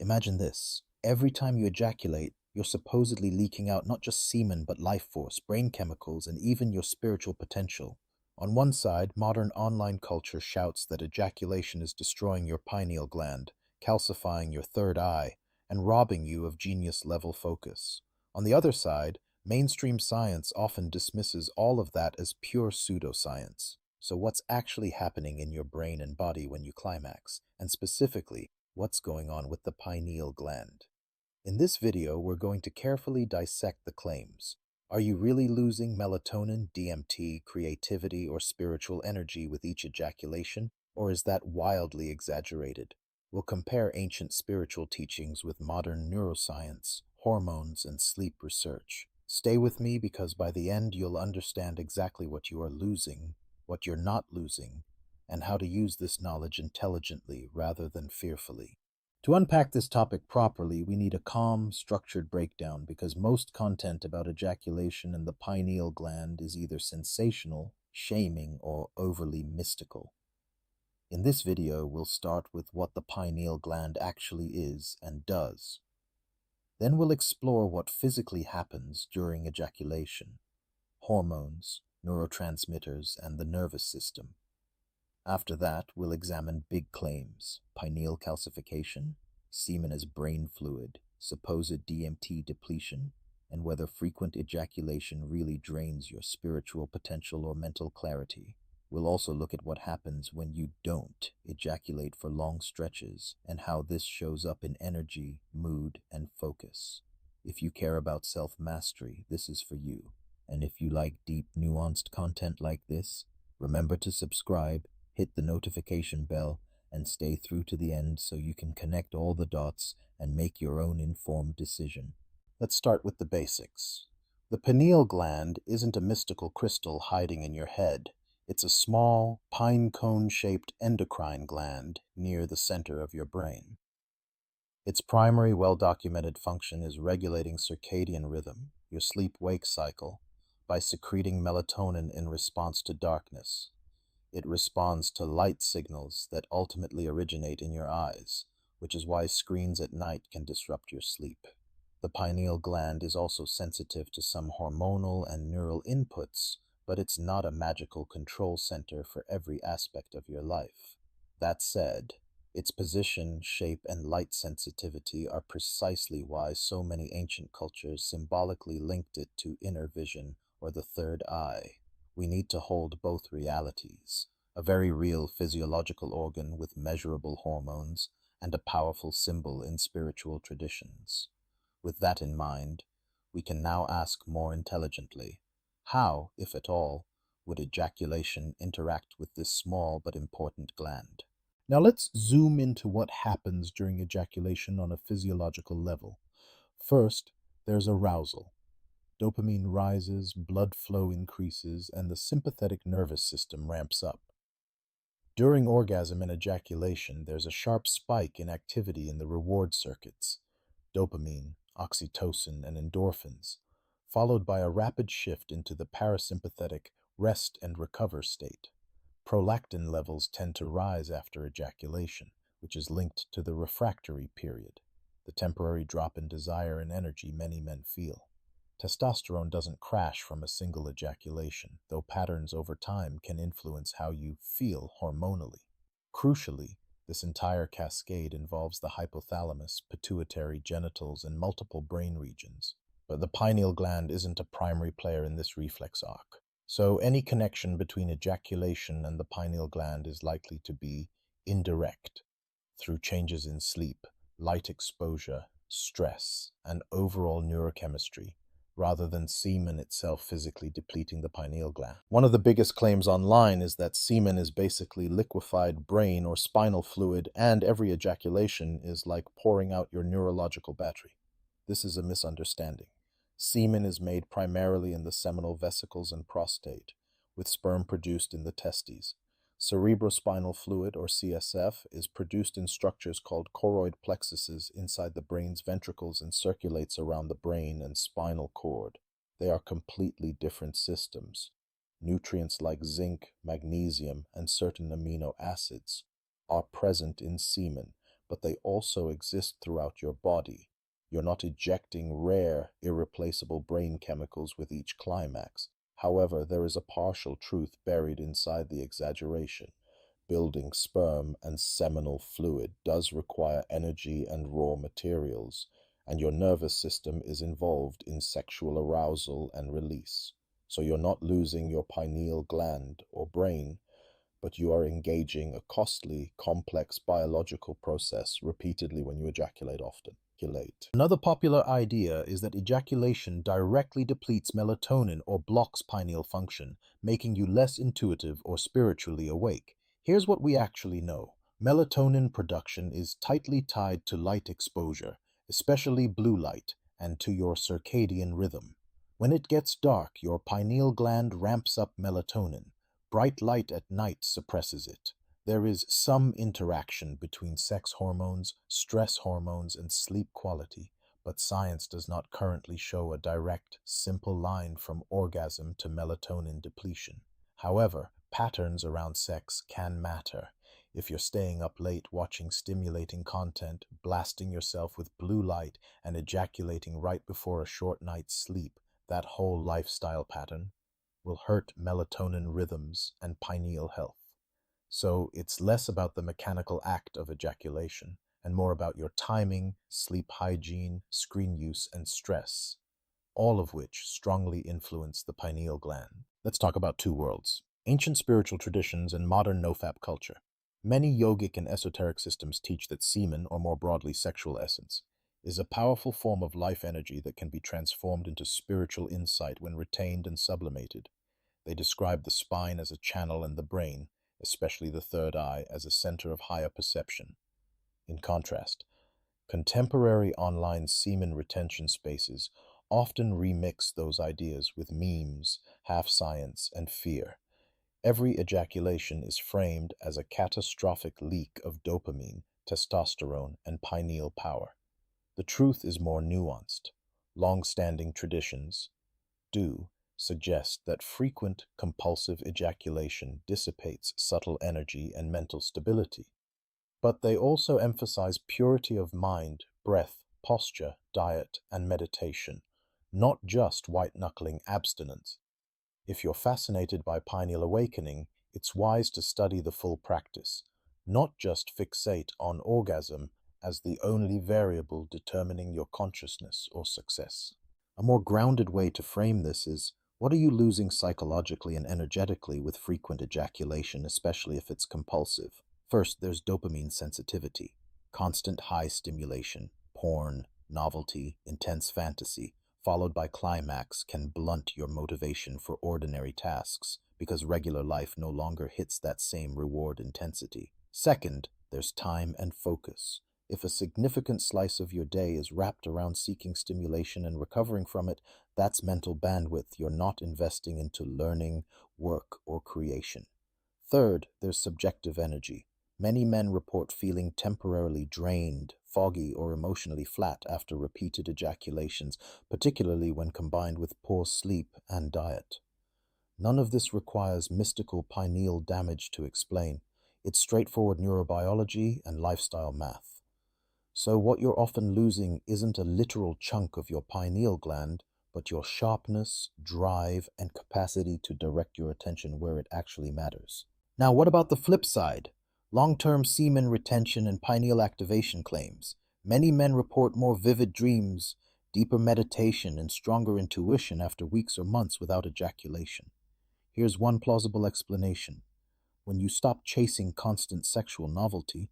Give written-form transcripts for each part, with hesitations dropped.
Imagine this. Every time you ejaculate, you're supposedly leaking out not just semen, but life force, brain chemicals, and even your spiritual potential. On one side, modern online culture shouts that ejaculation is destroying your pineal gland, calcifying your third eye, and robbing you of genius-level focus. On the other side, mainstream science often dismisses all of that as pure pseudoscience. So what's actually happening in your brain and body when you climax? And specifically, what's going on with the pineal gland? In this video, we're going to carefully dissect the claims. Are you really losing melatonin, DMT, creativity, or spiritual energy with each ejaculation? Or is that wildly exaggerated? We'll compare ancient spiritual teachings with modern neuroscience, hormones, and sleep research. Stay with me because by the end you'll understand exactly what you are losing, what you're not losing, and how to use this knowledge intelligently rather than fearfully. To unpack this topic properly, we need a calm, structured breakdown because most content about ejaculation and the pineal gland is either sensational, shaming, or overly mystical. In this video, we'll start with what the pineal gland actually is and does. Then we'll explore what physically happens during ejaculation, hormones, neurotransmitters, and the nervous system. After that, we'll examine big claims: pineal calcification, semen as brain fluid, supposed DMT depletion, and whether frequent ejaculation really drains your spiritual potential or mental clarity. We'll also look at what happens when you don't ejaculate for long stretches and how this shows up in energy, mood, and focus. If you care about self-mastery, this is for you. And if you like deep, nuanced content like this, remember to subscribe, hit the notification bell, and stay through to the end so you can connect all the dots and make your own informed decision. Let's start with the basics. The pineal gland isn't a mystical crystal hiding in your head. It's a small, pine cone-shaped endocrine gland near the center of your brain. Its primary well-documented function is regulating circadian rhythm, your sleep-wake cycle, by secreting melatonin in response to darkness. It responds to light signals that ultimately originate in your eyes, which is why screens at night can disrupt your sleep. The pineal gland is also sensitive to some hormonal and neural inputs, but it's not a magical control center for every aspect of your life. That said, its position, shape, and light sensitivity are precisely why so many ancient cultures symbolically linked it to inner vision or the third eye. We need to hold both realities, a very real physiological organ with measurable hormones and a powerful symbol in spiritual traditions. With that in mind, we can now ask more intelligently, how, if at all, would ejaculation interact with this small but important gland? Now let's zoom into what happens during ejaculation on a physiological level. First, there's arousal. Dopamine rises, blood flow increases, and the sympathetic nervous system ramps up. During orgasm and ejaculation, there's a sharp spike in activity in the reward circuits, dopamine, oxytocin, and endorphins, followed by a rapid shift into the parasympathetic rest and recover state. Prolactin levels tend to rise after ejaculation, which is linked to the refractory period, the temporary drop in desire and energy many men feel. Testosterone doesn't crash from a single ejaculation, though patterns over time can influence how you feel hormonally. Crucially, this entire cascade involves the hypothalamus, pituitary, genitals, and multiple brain regions. But the pineal gland isn't a primary player in this reflex arc. So any connection between ejaculation and the pineal gland is likely to be indirect, through changes in sleep, light exposure, stress, and overall neurochemistry, rather than semen itself physically depleting the pineal gland. One of the biggest claims online is that semen is basically liquefied brain or spinal fluid, and every ejaculation is like pouring out your neurological battery. This is a misunderstanding. Semen is made primarily in the seminal vesicles and prostate, with sperm produced in the testes. Cerebrospinal fluid, or CSF, is produced in structures called choroid plexuses inside the brain's ventricles and circulates around the brain and spinal cord. They are completely different systems. Nutrients like zinc, magnesium, and certain amino acids are present in semen, but they also exist throughout your body. You're not ejecting rare, irreplaceable brain chemicals with each climax. However, there is a partial truth buried inside the exaggeration. Building sperm and seminal fluid does require energy and raw materials, and your nervous system is involved in sexual arousal and release. So you're not losing your pineal gland or brain, but you are engaging a costly, complex biological process repeatedly when you ejaculate often. Another popular idea is that ejaculation directly depletes melatonin or blocks pineal function, making you less intuitive or spiritually awake. Here's what we actually know. Melatonin production is tightly tied to light exposure, especially blue light, and to your circadian rhythm. When it gets dark, your pineal gland ramps up melatonin. Bright light at night suppresses it. There is some interaction between sex hormones, stress hormones, and sleep quality, but science does not currently show a direct, simple line from orgasm to melatonin depletion. However, patterns around sex can matter. If you're staying up late watching stimulating content, blasting yourself with blue light, and ejaculating right before a short night's sleep, that whole lifestyle pattern will hurt melatonin rhythms and pineal health. So it's less about the mechanical act of ejaculation and more about your timing, sleep hygiene, screen use, and stress, all of which strongly influence the pineal gland. Let's talk about two worlds: ancient spiritual traditions and modern nofap culture. Many yogic and esoteric systems teach that semen, or more broadly sexual essence, is a powerful form of life energy that can be transformed into spiritual insight when retained and sublimated. They describe the spine as a channel and the brain, especially the third eye, as a center of higher perception. In contrast, contemporary online semen retention spaces often remix those ideas with memes, half science, and fear. Every ejaculation is framed as a catastrophic leak of dopamine, testosterone, and pineal power. The truth is more nuanced. Long-standing traditions do suggest that frequent compulsive ejaculation dissipates subtle energy and mental stability. But they also emphasize purity of mind, breath, posture, diet, and meditation, not just white-knuckling abstinence. If you're fascinated by pineal awakening, it's wise to study the full practice, not just fixate on orgasm as the only variable determining your consciousness or success. A more grounded way to frame this is, what are you losing psychologically and energetically with frequent ejaculation, especially if it's compulsive? First, there's dopamine sensitivity. Constant high stimulation, porn, novelty, intense fantasy, followed by climax can blunt your motivation for ordinary tasks because regular life no longer hits that same reward intensity. Second, there's time and focus. If a significant slice of your day is wrapped around seeking stimulation and recovering from it, that's mental bandwidth you're not investing into learning, work, or creation. Third, there's subjective energy. Many men report feeling temporarily drained, foggy, or emotionally flat after repeated ejaculations, particularly when combined with poor sleep and diet. None of this requires mystical pineal damage to explain. It's straightforward neurobiology and lifestyle math. So what you're often losing isn't a literal chunk of your pineal gland, but your sharpness, drive, and capacity to direct your attention where it actually matters. Now, what about the flip side? Long-term semen retention and pineal activation claims. Many men report more vivid dreams, deeper meditation, and stronger intuition after weeks or months without ejaculation. Here's one plausible explanation. When you stop chasing constant sexual novelty,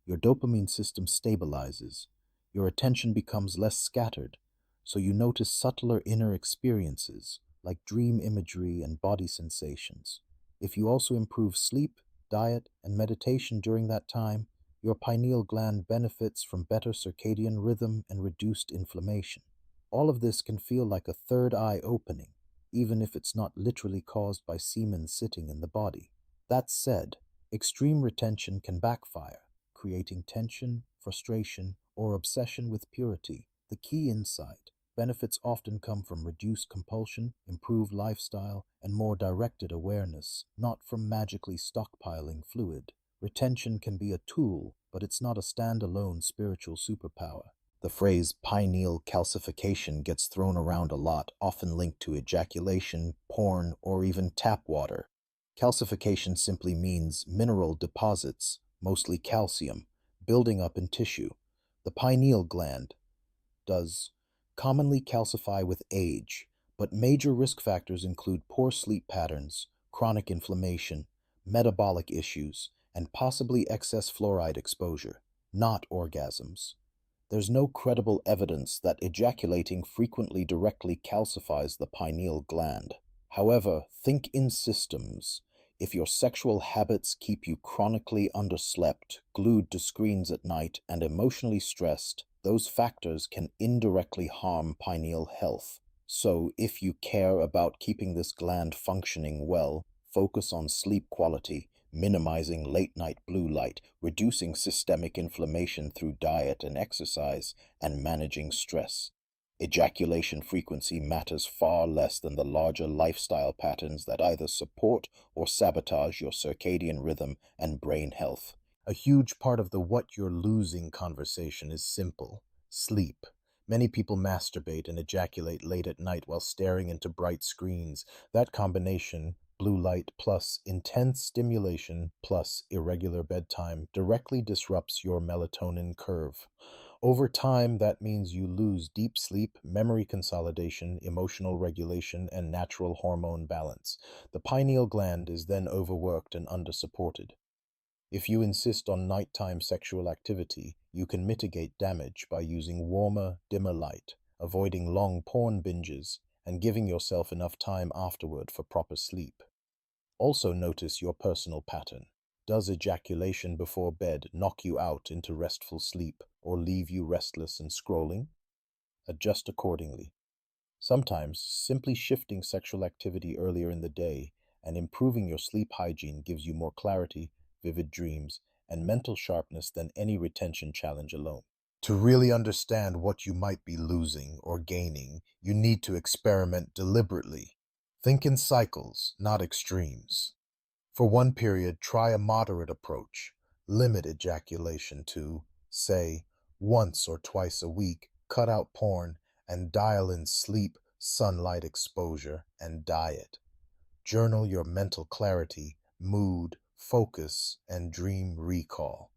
your dopamine system stabilizes. Your attention becomes less scattered, so you notice subtler inner experiences, like dream imagery and body sensations. If you also improve sleep, diet, and meditation during that time, your pineal gland benefits from better circadian rhythm and reduced inflammation. All of this can feel like a third eye opening, even if it's not literally caused by semen sitting in the body. That said, extreme retention can backfire, creating tension, frustration, or obsession with purity. The key insight: benefits often come from reduced compulsion, improved lifestyle, and more directed awareness, not from magically stockpiling fluid. Retention can be a tool, but it's not a standalone spiritual superpower. The phrase pineal calcification gets thrown around a lot, often linked to ejaculation, porn, or even tap water. Calcification simply means mineral deposits, mostly calcium, building up in tissue. The pineal gland does commonly calcify with age, but major risk factors include poor sleep patterns, chronic inflammation, metabolic issues, and possibly excess fluoride exposure, not orgasms. There's no credible evidence that ejaculating frequently directly calcifies the pineal gland. However, think in systems. If your sexual habits keep you chronically underslept, glued to screens at night, and emotionally stressed, those factors can indirectly harm pineal health. So, if you care about keeping this gland functioning well, focus on sleep quality, minimizing late night blue light, reducing systemic inflammation through diet and exercise, and managing stress. Ejaculation frequency matters far less than the larger lifestyle patterns that either support or sabotage your circadian rhythm and brain health. A huge part of the what you're losing conversation is simple: sleep. Many people masturbate and ejaculate late at night while staring into bright screens. That combination, blue light plus intense stimulation plus irregular bedtime, directly disrupts your melatonin curve. Over time, that means you lose deep sleep, memory consolidation, emotional regulation, and natural hormone balance. The pineal gland is then overworked and undersupported. If you insist on nighttime sexual activity, you can mitigate damage by using warmer, dimmer light, avoiding long porn binges, and giving yourself enough time afterward for proper sleep. Also notice your personal pattern. Does ejaculation before bed knock you out into restful sleep or leave you restless and scrolling? Adjust accordingly. Sometimes, simply shifting sexual activity earlier in the day and improving your sleep hygiene gives you more clarity, vivid dreams, and mental sharpness than any retention challenge alone. To really understand what you might be losing or gaining, you need to experiment deliberately. Think in cycles, not extremes. For one period, try a moderate approach. Limit ejaculation to, say, once or twice a week, cut out porn, and dial in sleep, sunlight exposure, and diet. Journal your mental clarity, mood, focus, and dream recall.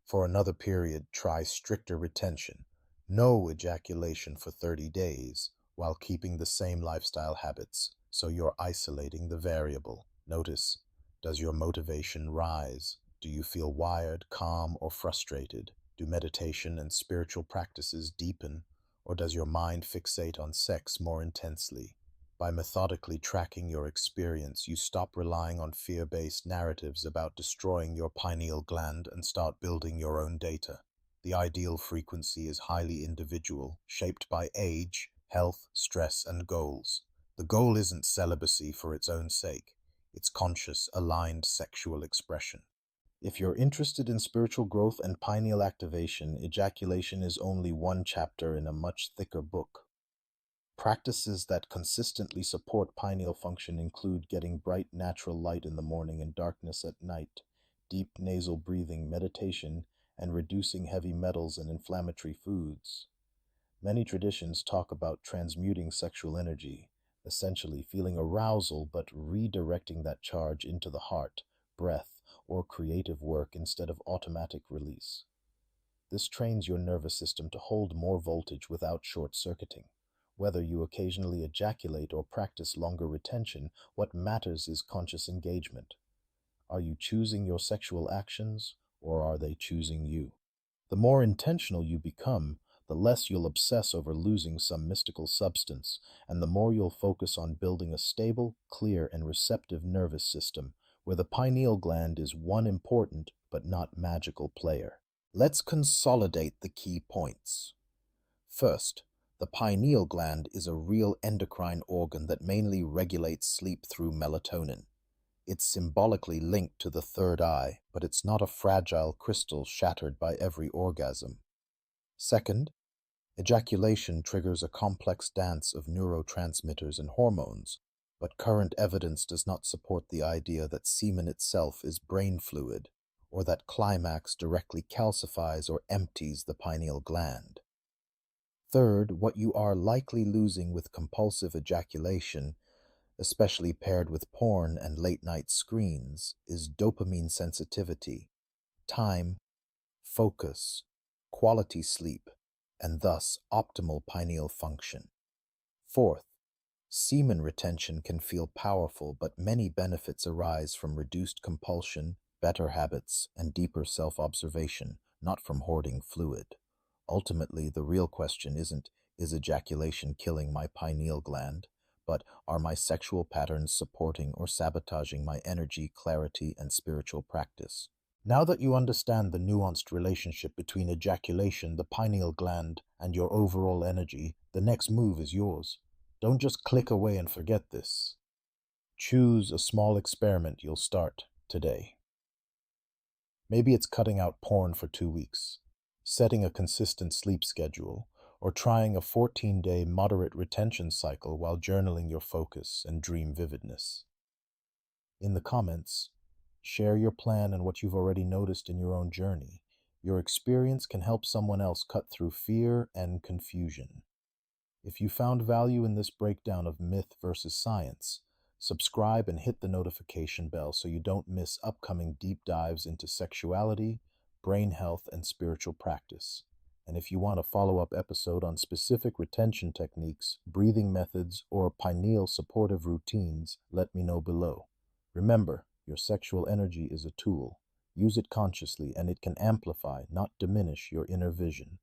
For another period, try stricter retention. No ejaculation for 30 days, while keeping the same lifestyle habits, so you're isolating the variable. Notice, does your motivation rise? Do you feel wired, calm, or frustrated? Do meditation and spiritual practices deepen, or does your mind fixate on sex more intensely? By methodically tracking your experience, you stop relying on fear-based narratives about destroying your pineal gland and start building your own data. The ideal frequency is highly individual, shaped by age, health, stress, and goals. The goal isn't celibacy for its own sake. It's conscious, aligned sexual expression. If you're interested in spiritual growth and pineal activation, ejaculation is only one chapter in a much thicker book. Practices that consistently support pineal function include getting bright natural light in the morning and darkness at night, deep nasal breathing, meditation, and reducing heavy metals and inflammatory foods. Many traditions talk about transmuting sexual energy, essentially feeling arousal but redirecting that charge into the heart, breath, or creative work instead of automatic release. This trains your nervous system to hold more voltage without short-circuiting. Whether you occasionally ejaculate or practice longer retention, what matters is conscious engagement. Are you choosing your sexual actions, or are they choosing you? The more intentional you become, the less you'll obsess over losing some mystical substance, and the more you'll focus on building a stable, clear, and receptive nervous system, where the pineal gland is one important but not magical player. Let's consolidate the key points. First, the pineal gland is a real endocrine organ that mainly regulates sleep through melatonin. It's symbolically linked to the third eye, but it's not a fragile crystal shattered by every orgasm. Second, ejaculation triggers a complex dance of neurotransmitters and hormones, but current evidence does not support the idea that semen itself is brain fluid or that climax directly calcifies or empties the pineal gland. Third, what you are likely losing with compulsive ejaculation, especially paired with porn and late-night screens, is dopamine sensitivity, time, focus, quality sleep, and thus optimal pineal function. Fourth, semen retention can feel powerful, but many benefits arise from reduced compulsion, better habits, and deeper self-observation, not from hoarding fluid. Ultimately, the real question isn't, is ejaculation killing my pineal gland, but are my sexual patterns supporting or sabotaging my energy, clarity, and spiritual practice? Now that you understand the nuanced relationship between ejaculation, the pineal gland, and your overall energy, the next move is yours. Don't just click away and forget this. Choose a small experiment you'll start today. Maybe it's cutting out porn for 2 weeks, setting a consistent sleep schedule, or trying a 14-day moderate retention cycle while journaling your focus and dream vividness. In the comments, share your plan and what you've already noticed in your own journey. Your experience can help someone else cut through fear and confusion. If you found value in this breakdown of myth versus science, subscribe and hit the notification bell so you don't miss upcoming deep dives into sexuality, brain health, and spiritual practice. And if you want a follow-up episode on specific retention techniques, breathing methods, or pineal supportive routines, let me know below. Remember, your sexual energy is a tool. Use it consciously and it can amplify, not diminish, your inner vision.